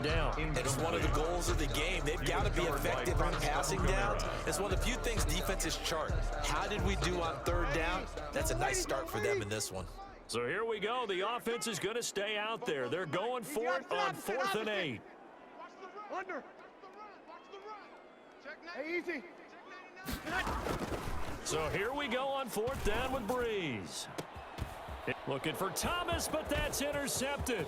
third down. And it's one of the goals of the game. They've got to be effective on passing downs. It's one of the few things defenses chart. How did we do on third down? That's a nice start for them in this one. So here we go. The offense is going to stay out there. They're going for it on 4th and 8. Under. Hey, easy. So here we go on 4th down with Breeze. Looking for Thomas, but that's intercepted.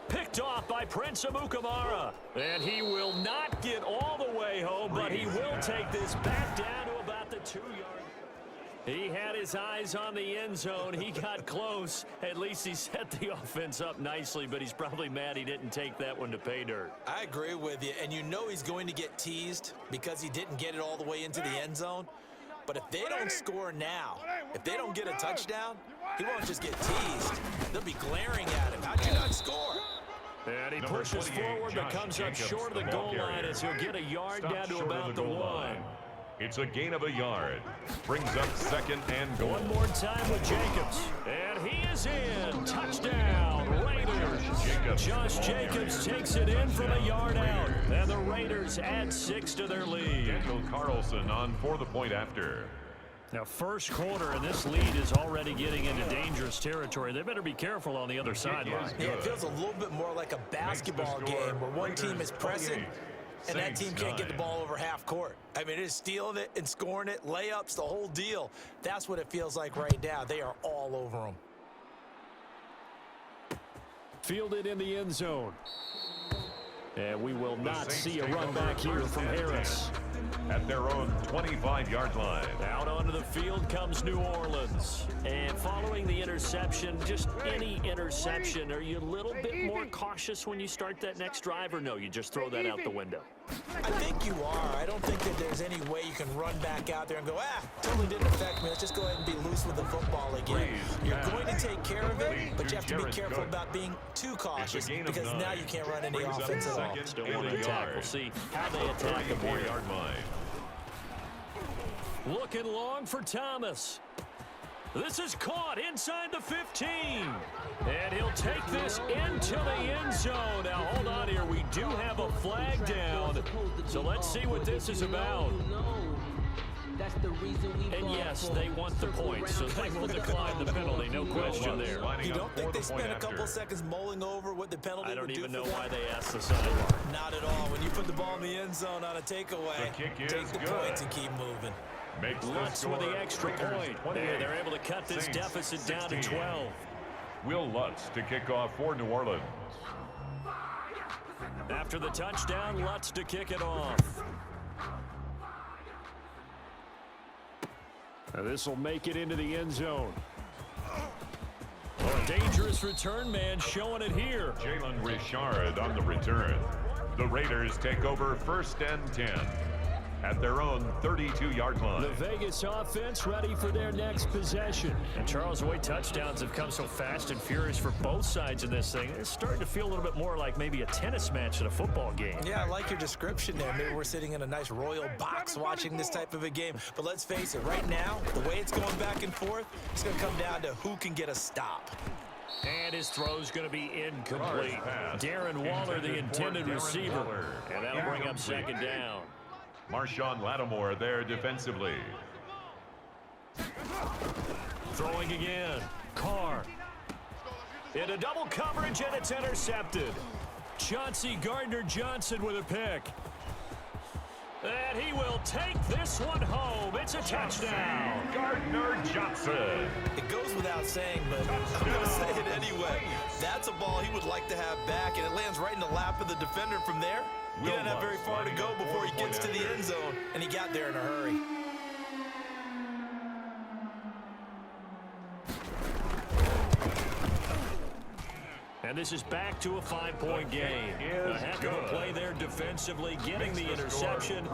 Picked off by Prince Amukamara. And he will not get all the way home, but he will take this back down to about the 2-yard. He had his eyes on the end zone. He got close. At least he set the offense up nicely, but he's probably mad he didn't take that one to pay dirt. I agree with you, and you know he's going to get teased because he didn't get it all the way into the end zone. But if they don't score now, if they don't get a touchdown, he won't just get teased. They'll be glaring at him. How'd you not score? And he pushes forward, but comes up short of the goal line as he'll get a yard down to about the 1. It's a gain of a yard. Brings up 2nd and goal. One more time with Jacobs. And he is in. Touchdown, Raiders. Josh Jacobs takes it in from a yard out. And the Raiders add 6 to their lead. Daniel Carlson on for the point after. Now, first quarter, and this lead is already getting into dangerous territory. They better be careful on the other sideline. Yeah, it feels a little bit more like a basketball game where one team is pressing and that team can't get the ball over half court. I mean, it is stealing it and scoring it, layups, the whole deal. That's what it feels like right now. They are all over them. Fielded in the end zone. And we will not see a run back here from Harris. At their own 25-yard line. Out onto the field comes New Orleans. And following the interception, just any interception, are you a little bit more cautious when you start that next drive, or no, you just throw that out the window? I think you are. I don't think that there's any way you can run back out there and go, totally didn't affect me. Let's just go ahead and be loose with the football again. You're going to take care of it, but you have to be careful about being too cautious because now you can't run any offense at all. Still want to attack. We'll see how they attack the 4-yard line. Looking long for Thomas. This is caught inside the 15. And he'll take this into the end zone. Now, hold on here. We do have a flag down. So let's see what this is about. And yes, they want the point, so they will decline the penalty. No question there. You don't think they spent a couple seconds mulling over what the penalty would do? I don't even know them? why they asked the sideline. Not at all. When you put the ball in the end zone on a takeaway, take the points and keep moving. Lutz with the extra point. They're able to cut this deficit down to 12. Will Lutz to kick off for New Orleans. After the touchdown, Lutz to kick it off. Now this will make it into the end zone. Oh, a dangerous return man showing it here. Jalen Richard on the return. The Raiders take over 1st and 10. At their own 32-yard line. The Vegas offense ready for their next possession. And Charles, the way touchdowns have come so fast and furious for both sides in this thing, it's starting to feel a little bit more like maybe a tennis match at a football game. Yeah, I like your description there. Maybe we're sitting in a nice royal box watching this type of a game. But let's face it, right now, the way it's going back and forth, it's going to come down to who can get a stop. And his throw's going to be incomplete. Darren Waller, the intended receiver. And that'll bring up 2nd down. Marshawn Lattimore there defensively. Throwing again. Carr. Into double coverage, and it's intercepted. Chauncey Gardner-Johnson with a pick. And he will take this one home. It's a touchdown. Gardner-Johnson. It goes without saying, but I'm going to say it anyway. That's a ball he would like to have back, and it lands right in the lap of the defender from there. He didn't have very far to go before he gets to the end zone, and he got there in a hurry. And this is back to a 5-point game. A heck of a play there defensively, getting the interception,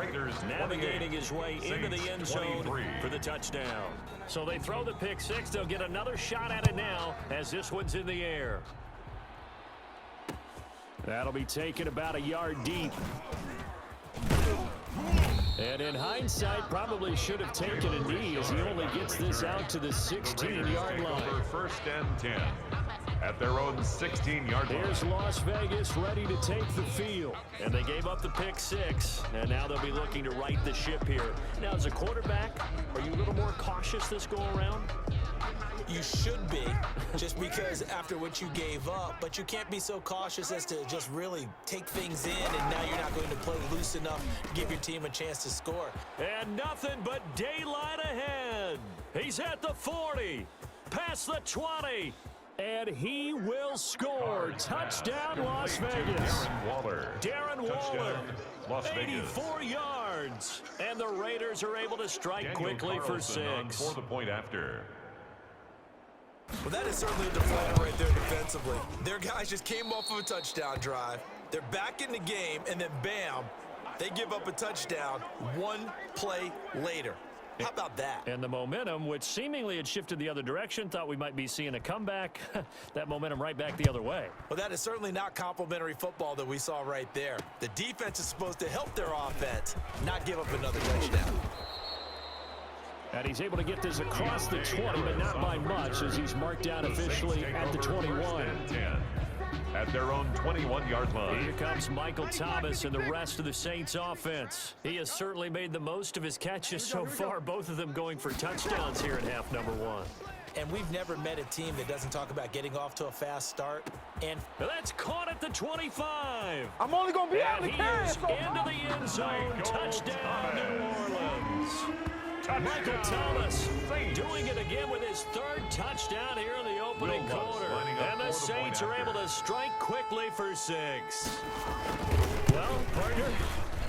navigating his way into the end zone for the touchdown. So they throw the pick 6. They'll get another shot at it now as this one's in the air. That'll be taken about a yard deep. And in hindsight, probably should have taken a knee as he only gets this out to the 16-yard line. 1st and 10. at their own 16-yard line. Here's Las Vegas ready to take the field. And they gave up the pick six, and now they'll be looking to right the ship here. Now, as a quarterback, are you a little more cautious this go-around? You should be, just because after what you gave up, but you can't be so cautious as to just really take things in, and now you're not going to play loose enough to give your team a chance to score. And nothing but daylight ahead. He's at the 40, past the 20, and he will score. Touchdown, Las Vegas. Darren Waller, Las Vegas. 84 yards. And the Raiders are able to strike quickly for 6. For the point after. Well, that is certainly the plan right there defensively. Their guys just came off of a touchdown drive. They're back in the game, and then bam, they give up a touchdown one play later. How about that? And the momentum, which seemingly had shifted the other direction, thought we might be seeing a comeback. That momentum right back the other way. Well, that is certainly not complimentary football that we saw right there. The defense is supposed to help their offense, not give up another touchdown. And he's able to get this across the 20, but not by much, as he's marked down officially at the 21. At their own 21-yard line. Here comes Michael Thomas and the rest of the Saints offense. He has certainly made the most of his catches so far, both of them going for touchdowns here in half number 1. And we've never met a team that doesn't talk about getting off to a fast start. And that's caught at the 25. I'm only going to be out And of the he carry. is into the end zone. Touchdown, New Orleans. Michael Thomas doing it again with his 3rd touchdown here in the opening quarter. And the Saints are able to strike quickly for 6. Well, partner,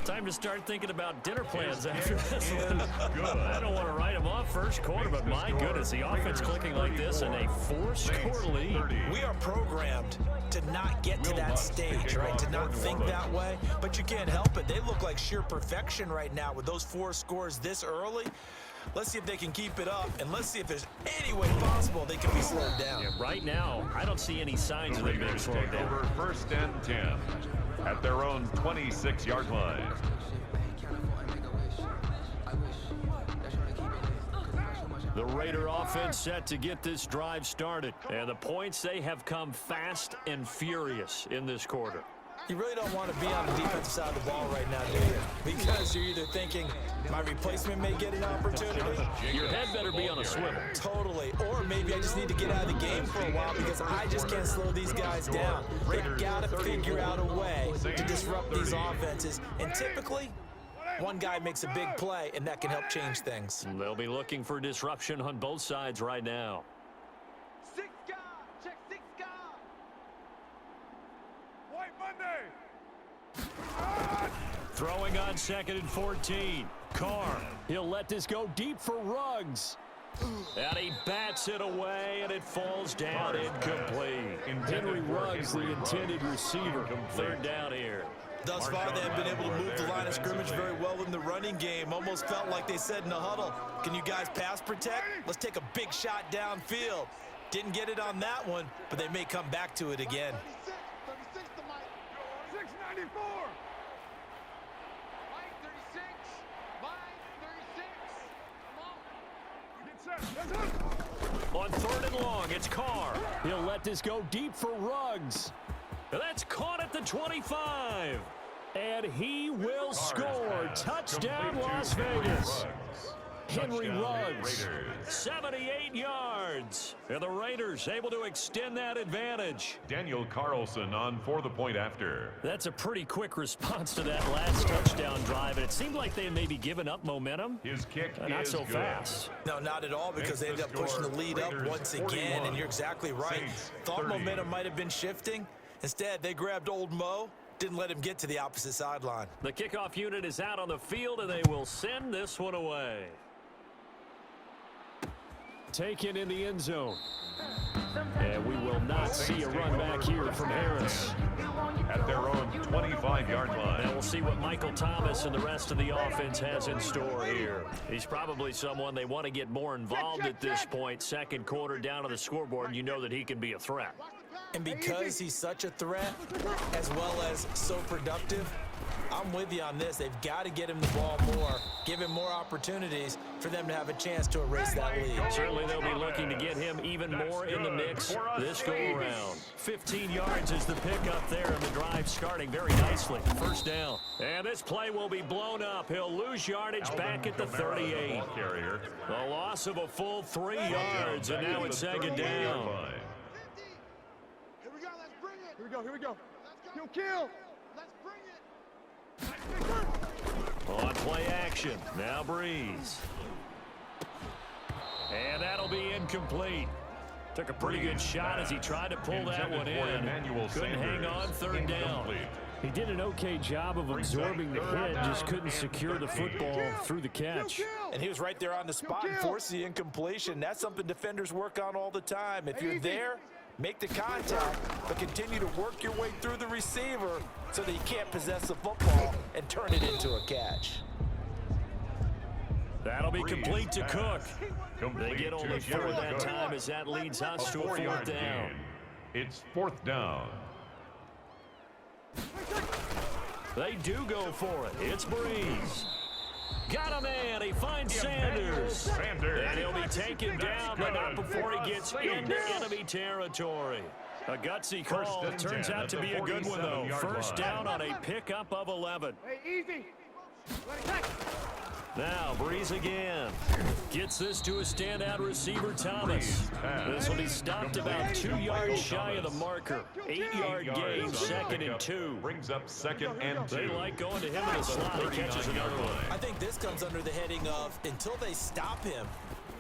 time to start thinking about dinner plans after this one. I don't want to write them off first quarter, but my goodness, the offense clicking like this and a 4-score lead. we are programmed to not get to that stage, right? To not think that way, but you can't help it. They look like sheer perfection right now with those 4 scores this early. Let's see if they can keep it up, and let's see if there's any way possible they can be slowed down. Yeah, right now, I don't see any signs of them being slowed down. Over 1st and 10 at their own 26-yard line. The Raider offense set to get this drive started. And the points, they have come fast and furious in this quarter. You really don't want to be on the defensive side of the ball right now, do you? Because you're either thinking, my replacement may get an opportunity. Your head better be on a swivel. Totally. Or maybe I just need to get out of the game for a while because I just can't slow these guys down. They've got to figure out a way to disrupt these offenses. And typically, one guy makes a big play, and that can help change things. And they'll be looking for disruption on both sides right now. 6 guard. Check 6 guard. White Monday. Throwing on 2nd and 14. Carr, he'll let this go deep for Ruggs. And he bats it away, and it falls down incomplete. Henry Ruggs, the intended receiver. 3rd down here. Thus far, they have been able to move the line of scrimmage very well in the running game. Almost felt like they said in the huddle, can you guys pass protect? Let's take a big shot downfield. Didn't get it on that one, but they may come back to it again. 36 to Mike. 694. Mike 36. Mike 36. Come on. Get set. That's it. On 3rd and long, it's Carr. He'll let this go deep for Ruggs. That's caught at the 25. And he will score. Touchdown, Las Vegas. Henry Ruggs, 78 yards. And the Raiders able to extend that advantage. Daniel Carlson on for the point after. That's a pretty quick response to that last touchdown drive. And it seemed like they had maybe given up momentum. His kick Not is so good. fast. No, not at all, because they ended up pushing the lead up once again, and you're exactly right. Thought momentum might have been shifting. Instead, they grabbed old Mo, didn't let him get to the opposite sideline. The kickoff unit is out on the field, and they will send this one away. Taken in the end zone. And we will not see a run back here from Harris. At their own 25-yard line. And we'll see what Michael Thomas and the rest of the offense has in store here. He's probably someone they want to get more involved at this point. 2nd quarter down on the scoreboard, you know that he can be a threat. And because he's such a threat, as well as so productive, I'm with you on this. They've got to get him the ball more, give him more opportunities for them to have a chance to erase that lead. Certainly they'll be looking to get him even more in the mix this go-around. 15 yards is the pickup there, and the drive starting very nicely. First down. And this play will be blown up. He'll lose yardage back at the 38. The loss of a full 3 yards, and now it's second down. Here we go, let's bring it. Here we go, here we go. Let's go. Kill. Let's bring it. On play action, now Breeze. And that'll be incomplete. Took a pretty good shot as he tried to pull that one in. Couldn't hang on third down. He did an okay job of absorbing the hit, just couldn't secure the football through the catch. And he was right there on the spot and forced the incompletion. That's something defenders work on all the time. If you're there, make the contact, but continue to work your way through the receiver so that you can't possess the football and turn it into a catch. That'll be complete to Cook. They get only 4 that time as that leads us to a 4th down. It's 4th down. They do go for it. It's Breeze. Got a man. He finds Sanders. And he'll be taken down, but not before he gets into enemy territory. A gutsy call. Turns out to be a good one, though. First down on a pickup of 11. Hey, easy. Let it catch. Now, Breeze again. Gets this to a standout receiver, Thomas. This will be stopped about 2 yards shy of the marker. 8-yard gain, 2nd and 2. Brings up 2nd and 2. They like going to him in the slot. He catches another one. I think this comes under the heading of, until they stop him,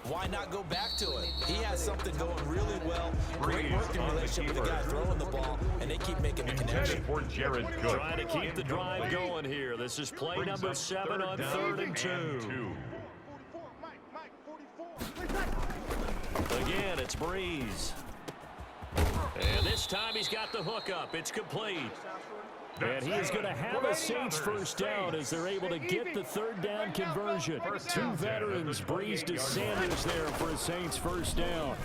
why not go back to it? He has something going really well. Great working relationship with the guy throwing the ball, and they keep making the connection. For Jared Cook. Trying to keep the drive going here. This is play number 7 on 3rd and 2. 44, Mike, 44. Again, it's Breeze. And this time he's got the hook up. It's complete. And he is going to have a Saints first down as they're able to get the 3rd down conversion. 2 veterans, Breeze to Sanders there for a Saints first down.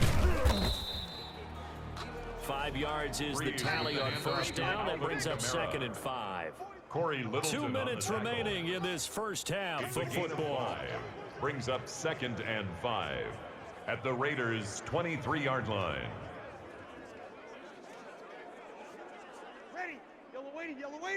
5 yards is the tally on first down. That brings up 2nd and 5. 2 minutes remaining in this first half of football. Brings up 2nd and 5 at the Raiders' 23-yard line.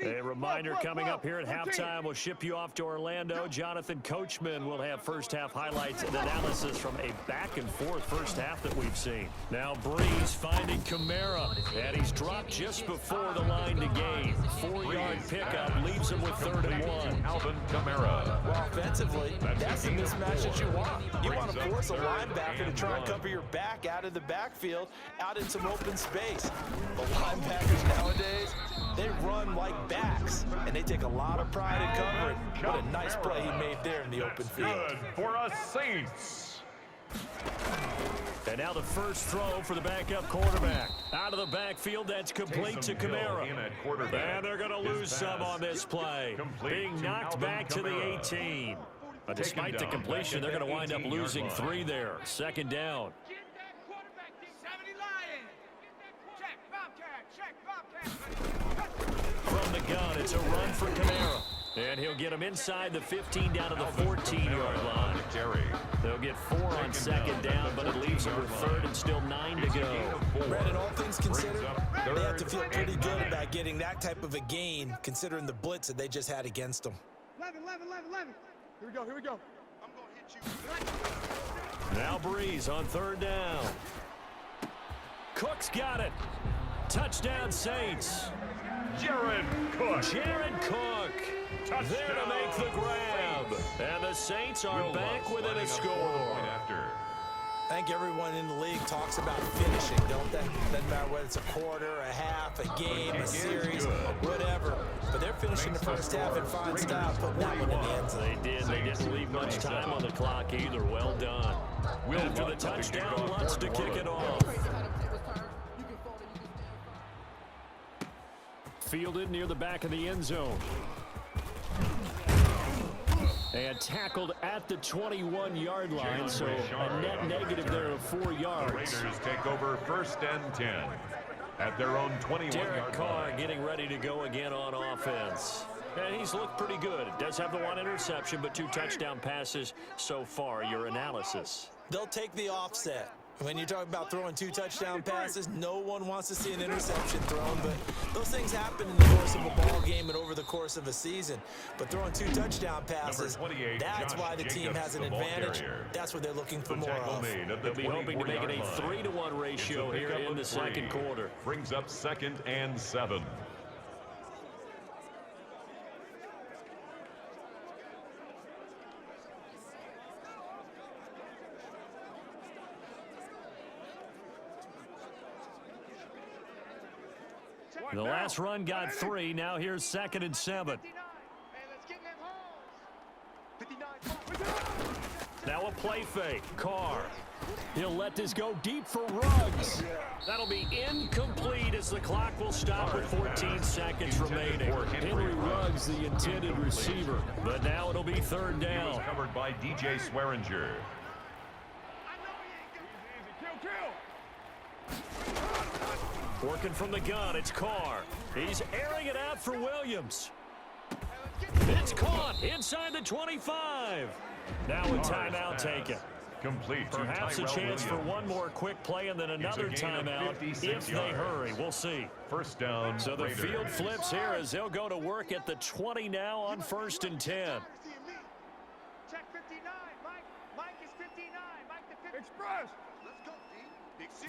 A reminder coming up here at halftime. We'll ship you off to Orlando. Jonathan Coachman will have first half highlights and analysis from a back and forth first half that we've seen. Now Breeze finding Kamara, and he's dropped just before the line to gain. 4-yard pickup leaves him with 3rd and 1. Alvin Kamara. Well, offensively, that's the mismatch that you want. You want to force a linebacker to try and cover your back out of the backfield, out in some open space. But linebackers nowadays, they run like backs, and they take a lot of pride in covering. What a nice play he made there in the open field. Good for us Saints. And now the first throw for the backup quarterback. Out of the backfield, that's complete to Kamara. And they're going to lose some on this play. Being knocked back to the 18. But despite the completion, they're going to wind up losing 3 there. 2nd down. Get that quarterback, 70 Lions. Check, Bobcat, check, Bobcat. From the gun, it's a run for Kamara. And he'll get him inside the 15 down to the 14-yard line. They'll get 4 on 2nd down, but it leaves them with 3rd and still 9 to go. Brandon, all things considered, they have to feel pretty good about getting that type of a gain, considering the blitz that they just had against them. 11. Here we go, here we go. I'm going to hit you. Now Breeze on 3rd down. Cook's got it. Touchdown Saints. Jared Cook. Touchdown. There to make the grab. And the Saints are back within a score. I think everyone in the league talks about finishing, don't they? Doesn't matter whether it's a quarter, a half, a game, a series, whatever. But they're finishing the first half in fine style, putting that one in the end zone. They did. They didn't leave much time on the clock either. Well done. After the touchdown, Lutz to kick it off. Fielded near the back of the end zone. And tackled at the 21-yard line, so a net negative there of 4 yards. The Raiders take over 1st and 10 at their own 21-yard line. Derek Carr getting ready to go again on offense. And he's looked pretty good. Does have the one interception, but 2 touchdown passes so far. Your analysis? They'll take the offset. When you're talking about throwing 2 touchdown passes, no one wants to see an interception thrown, but those things happen in the course of a ball game and over the course of a season. But throwing 2 touchdown passes, that's why the team has an advantage. That's what they're looking for more of. They'll be hoping to make it a 3-to-1 ratio here in the second quarter. Brings up 2nd and 7. The last run got 3. Now here's 2nd and 7. Now a play fake. Carr. He'll let this go deep for Ruggs. That'll be incomplete as the clock will stop with 14 seconds remaining. Henry Ruggs, the intended receiver. But now it'll be 3rd down. Covered by DJ Swearinger. Working from the gun, it's Carr. He's airing it out for Williams. It's caught inside the 25. Now a timeout taken. Complete. Perhaps a chance for one more quick play and then another timeout if they hurry. We'll see. 1st down. So the Raiders. field flips here as they'll go to work at the 20 now on 1st and 10. Check 59. Mike is 59. Mike the 50. Express. Let's go, D. Big C.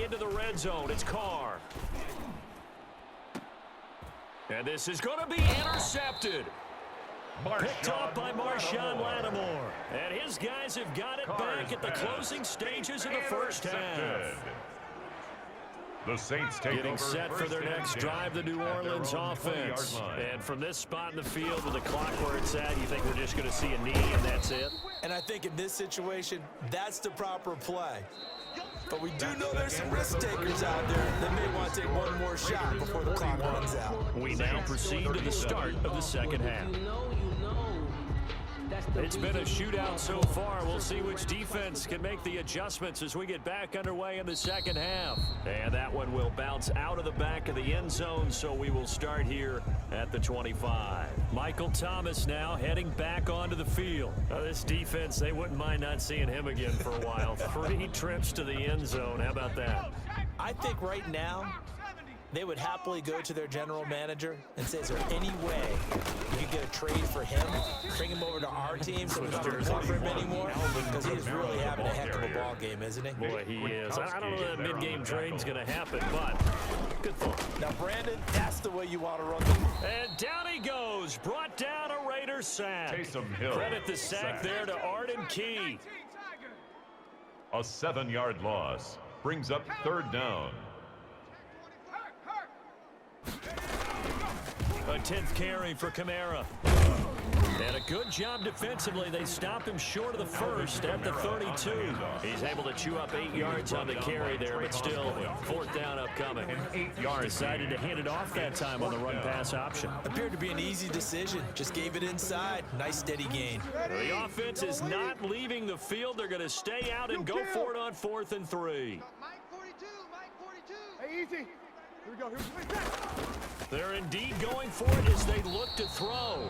Into the red zone, it's Carr. And this is going to be intercepted. Picked off by Marshawn Lattimore. And his guys have got it back at the closing stages of the first half. The Saints take Getting over set for their next drive, the New Orleans offense. And from this spot in the field with the clock where it's at, you think we're just going to see a knee and that's it? And I think in this situation, that's the proper play. But we do know there's some risk takers out there that may want to take one more shot before the clock runs out. We now proceed to the start of the second half. It's been a shootout so far. We'll see which defense can make the adjustments as we get back underway in the second half. And that one will bounce out of the back of the end zone, so we will start here at the 25. Michael Thomas now heading back onto the field. This defense, they wouldn't mind not seeing him again for a while. 3 trips to the end zone. How about that? I think right now, they would happily go to their general manager and say, is there any way we could get a trade for him, bring him over to our team so we don't have to cover him anymore? Because he's really having a heck of a ball game, isn't he? Boy, he is. I don't know that mid-game trade's going to happen, but good thought. Now, Brandon, that's the way you want to run the... And down he goes. Brought down a Raider sack. Taysom Hill. Credit the sack there to Arden Key. A 7-yard loss. Brings up 3rd down. A 10th carry for Kamara. And a good job defensively. They stopped him short of the first at the 32. He's able to chew up 8 yards on the carry there, but still 4th down upcoming. Decided to hand it off that time on the run-pass option. Appeared to be an easy decision. Just gave it inside. Nice steady gain. The offense is not leaving the field. They're going to stay out and go for it on 4th and 3. Mike 42. Mike 42. Hey, easy. Here we go. They're indeed going for it as they look to throw.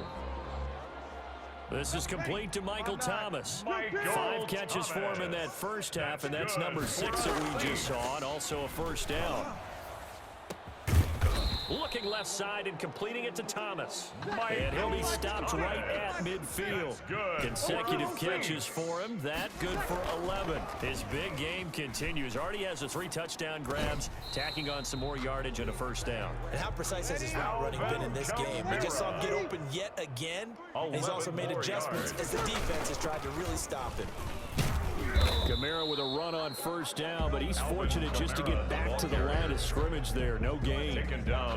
This is complete to Michael Thomas. 5 catches for him in that first half, and that's number 6 that we just saw, and also a first down. Looking left side and completing it to Thomas. And he'll be stopped right at midfield. Consecutive catches for him. That good for 11. His big game continues. Already has the 3 touchdown grabs, tacking on some more yardage and a first down. And how precise has his route running been in this game? We just saw him get open yet again. And he's also made adjustments as the defense has tried to really stop him. Kamara with a run on first down, but he's fortunate just to get back to the line of scrimmage there. No gain.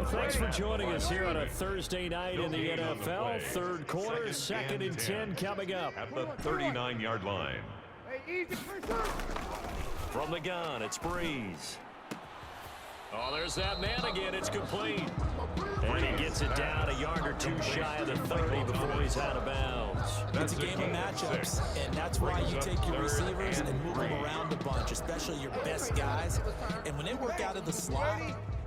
Thanks for joining us here on a Thursday night in the NFL. Third quarter, 2nd and 10 coming up. At the 39-yard line. Hey, easy. From the gun, it's Breeze. Oh, there's that man again. It's complete. And he gets it down a yard or 2 shy of the 30 before he's out of bounds. It's a game of matchups, and that's why you take your receivers and move them around a bunch, especially your best guys. And when they work out of the slot,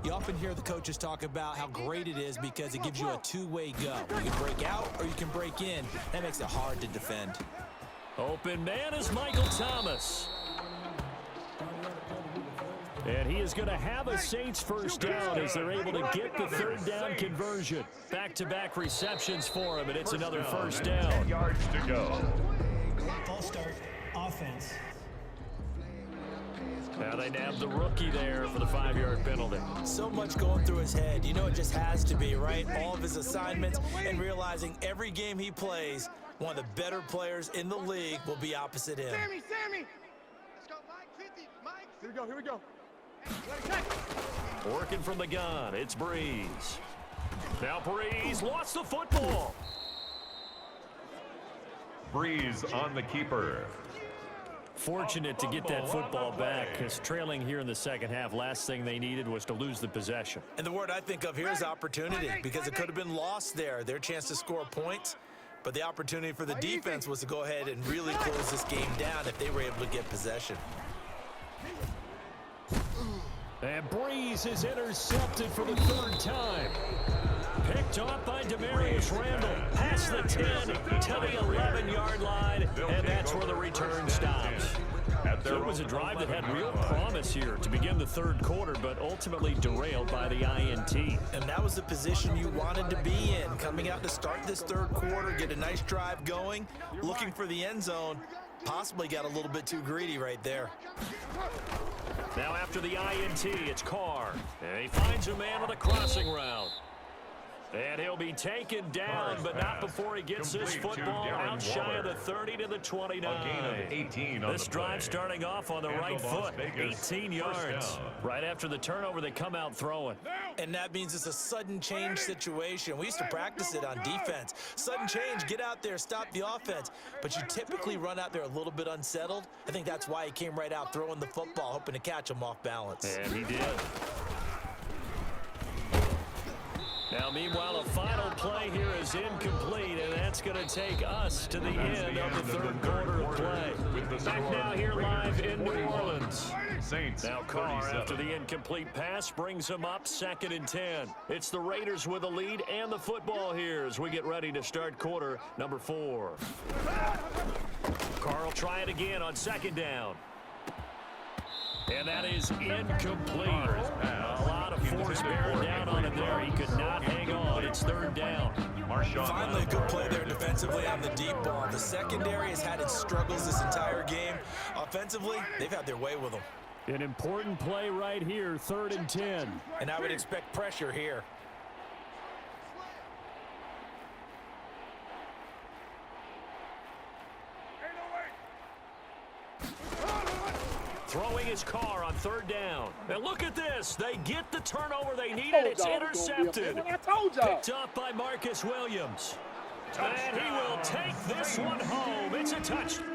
You often hear the coaches talk about how great it is because it gives you a two-way go. You can break out or you can break in. That makes it hard to defend. Open man is Michael Thomas. And he is going to have a Saints first down as they're able to get the third down conversion. Back-to-back receptions for him, and it's another first down. 10 yards to go. False start, offense. Now they nab the rookie there for the 5-yard penalty. So much going through his head. You know it just has to be, right? All of his assignments and realizing every game he plays, one of the better players in the league will be opposite him. Sammy! Let's go, Mike, 50. Mike! Here we go. Working from the gun, it's Breeze. Now Breeze lost the football. Breeze on the keeper. Fortunate to get that football back because trailing here in the second half, last thing they needed was to lose the possession. And the word I think of here is opportunity because it could have been lost there. Their chance to score points, but the opportunity for the defense was to go ahead and really close this game down if they were able to get possession. And Breeze is intercepted for the third time. Picked off by Demarius Randall. Past the 10 to the 11-yard line, and that's where the return stops. So it was a drive that had real promise here to begin the third quarter, but ultimately derailed by the INT. And that was the position you wanted to be in. Coming out to start this third quarter, get a nice drive going, looking for the end zone. Possibly got a little bit too greedy right there. Now after the INT, it's Carr. And he finds a man on the crossing route. And he'll be taken down, but not before he gets this football out shy of the 30 to the 29. A gain of 18 on This drive starting off on the right foot, 18 yards. Right after the turnover, they come out throwing. And that means it's a sudden change situation. We used to practice it on defense. Sudden change, get out there, stop the offense. But you typically run out there a little bit unsettled. I think that's why he came right out throwing the football, hoping to catch him off balance. And he did. Now, meanwhile, a final play here is incomplete, and that's going to take us to the end of the third quarter of play. Back now here live in New Orleans. Saints. Now Carr, after the incomplete pass, brings them up 2nd and 10. It's the Raiders with the lead and the football here as we get ready to start quarter number 4. Carr will try it again on 2nd down. And that is incomplete. A lot of force bearing down on him there. He could not hang on. It's 3rd down. Finally, a good play there defensively on the deep ball. The secondary has had its struggles this entire game. Offensively, they've had their way with them. An important play right here, 3rd and 10. And I would expect pressure here. Throwing his Carr on 3rd down. And look at this. They get the turnover they needed. It's intercepted. Picked up by Marcus Williams. And he will take this one home. It's a touchdown.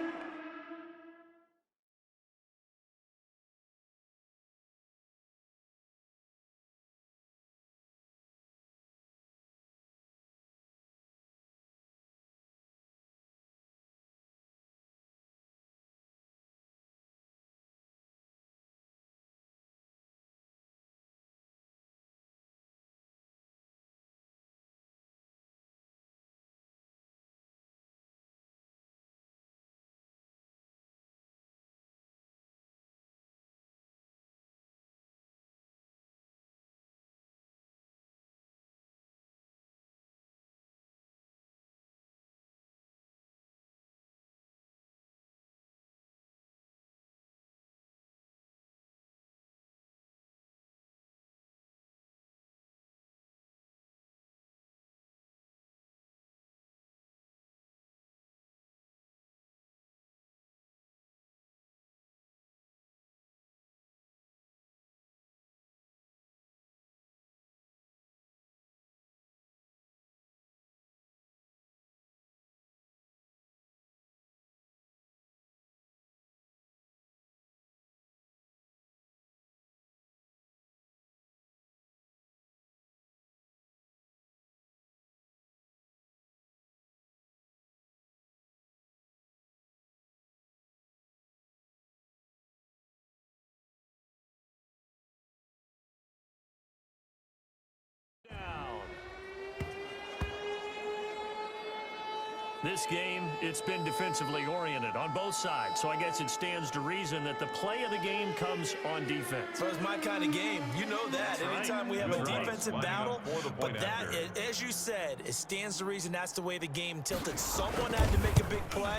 This game, it's been defensively oriented on both sides, so I guess it stands to reason that the play of the game comes on defense. So it's my kind of game. You know that. That's Anytime right. we have a Right. defensive battle, but that, after. as you said, it stands to reason that's the way the game tilted. Someone had to make a big play,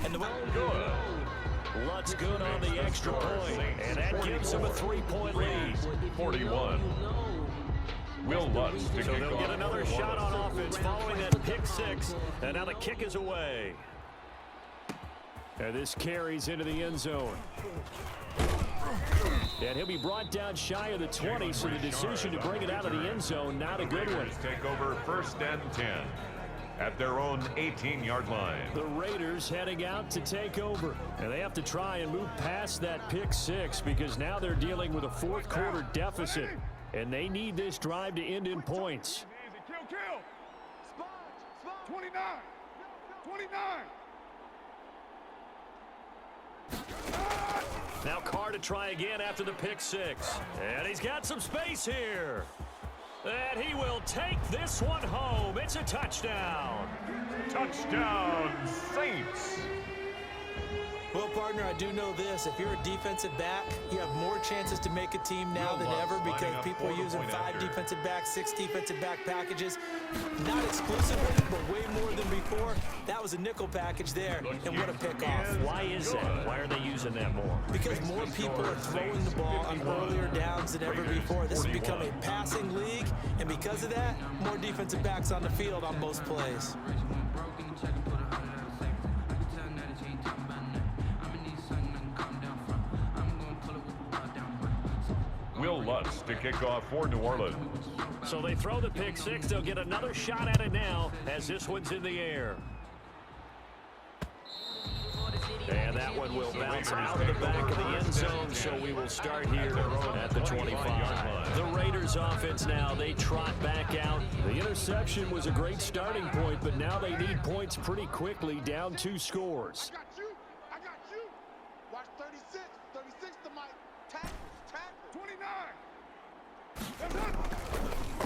and the way... Lutz good on the extra point, and that gives him a 3-point lead. 41. Will Lutz to So kick they'll off get another for shot on Lutz. offense following that pick six, and now the kick is away. And this carries into the end zone. And he'll be brought down shy of the 20, so the decision to bring it out of the end zone, not a good one. Raiders take over 1st and 10 at their own 18-yard line. The Raiders heading out to take over. And they have to try and move past that pick six because now they're dealing with a fourth-quarter deficit. And they need this drive to end in points. Kill. 29. 29. Now Carr to try again after the pick six. And he's got some space here. And he will take this one home. It's a touchdown. Touchdown, Saints. Well, partner, I do know this. If you're a defensive back, you have more chances to make a team now than ever because people are using 5 defensive backs, 6 defensive back packages. Not exclusively, but way more than before. That was a nickel package there, and what a pickoff. Why is that? Why are they using that more? Because more people are throwing the ball on earlier downs than ever before. This has become a passing league, and because of that, more defensive backs on the field on most plays. Will Lutz to kick off for New Orleans. So they throw the pick six. They'll get another shot at it now as this one's in the air. And that one will bounce out of the back of the end zone, so we will start here at the 25. The Raiders offense now, they trot back out. The interception was a great starting point, but now they need points pretty quickly, down 2 scores. I got you. Watch 36. 36 to Mike. Tackle. 29.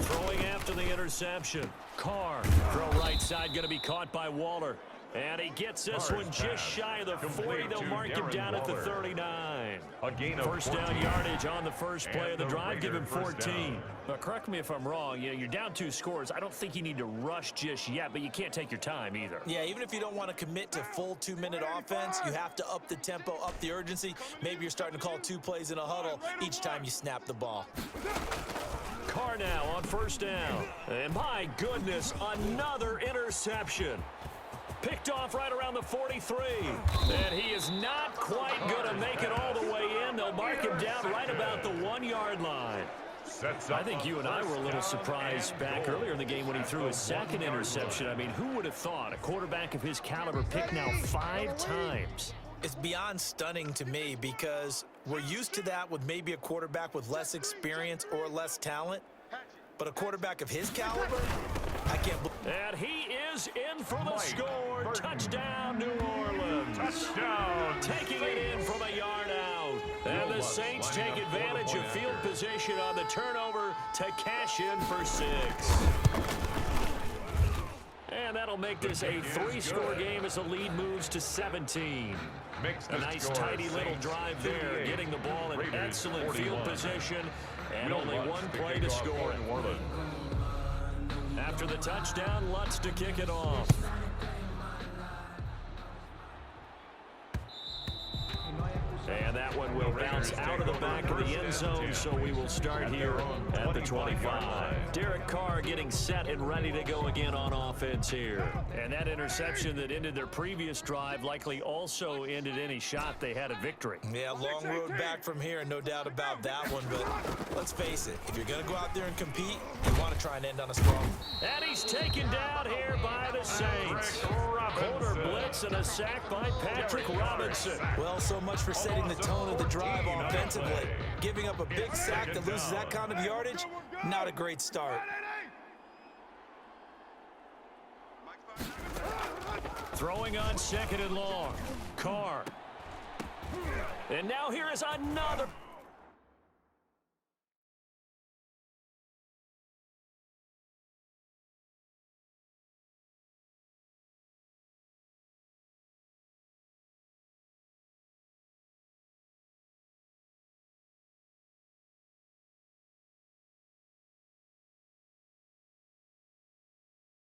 Throwing after the interception. Carr, throw right side, going to be caught by Waller. And he gets this one just shy of the 40. They'll mark him down at the 39. A gain of First down 14. yardage on the first play of the And the drive. Give him Raider first 14. down. But correct me if I'm wrong. Yeah, you're down 2 scores. I don't think you need to rush just yet, but you can't take your time either. Yeah, even if you don't want to commit to full 2-minute offense, you have to up the tempo, up the urgency. Maybe you're starting to call 2 plays in a huddle each time you snap the ball. Carr now on first down. And my goodness, another interception. Picked off right around the 43. And he is not quite going to make it all the way in. They'll mark him down right about the 1-yard line. I think you and I were a little surprised back earlier in the game when he threw his second interception. I mean, who would have thought a quarterback of his caliber picked now 5 times? It's beyond stunning to me because we're used to that with maybe a quarterback with less experience or less talent. But a quarterback of his caliber, I can't believe. And he is in for the score. Touchdown, New Orleans. Touchdown. Taking it in from a yard out. And the Saints take advantage of field position on the turnover to cash in for 6. And that'll make this a 3-score game as the lead moves to 17. A nice, tidy little drive there, getting the ball in excellent field position, and only 1 play to score. After the touchdown, Lutz to kick it off. And that one will bounce out of the back of the end zone, so we will start here at the 25. Derek Carr getting set and ready to go again on offense here. And that interception that ended their previous drive likely also ended any shot they had at victory. Yeah, long road back from here, no doubt about that one. But let's face it, if you're going to go out there and compete, you want to try and end on a strong. And he's taken down here by the Saints. Corner blitz and a sack by Patrick Robinson. Well, so much for setting the tone of the drive offensively. Giving up a big sack that loses that kind of yardage, not a great start. Throwing on 2nd and long. Carr. And now here is another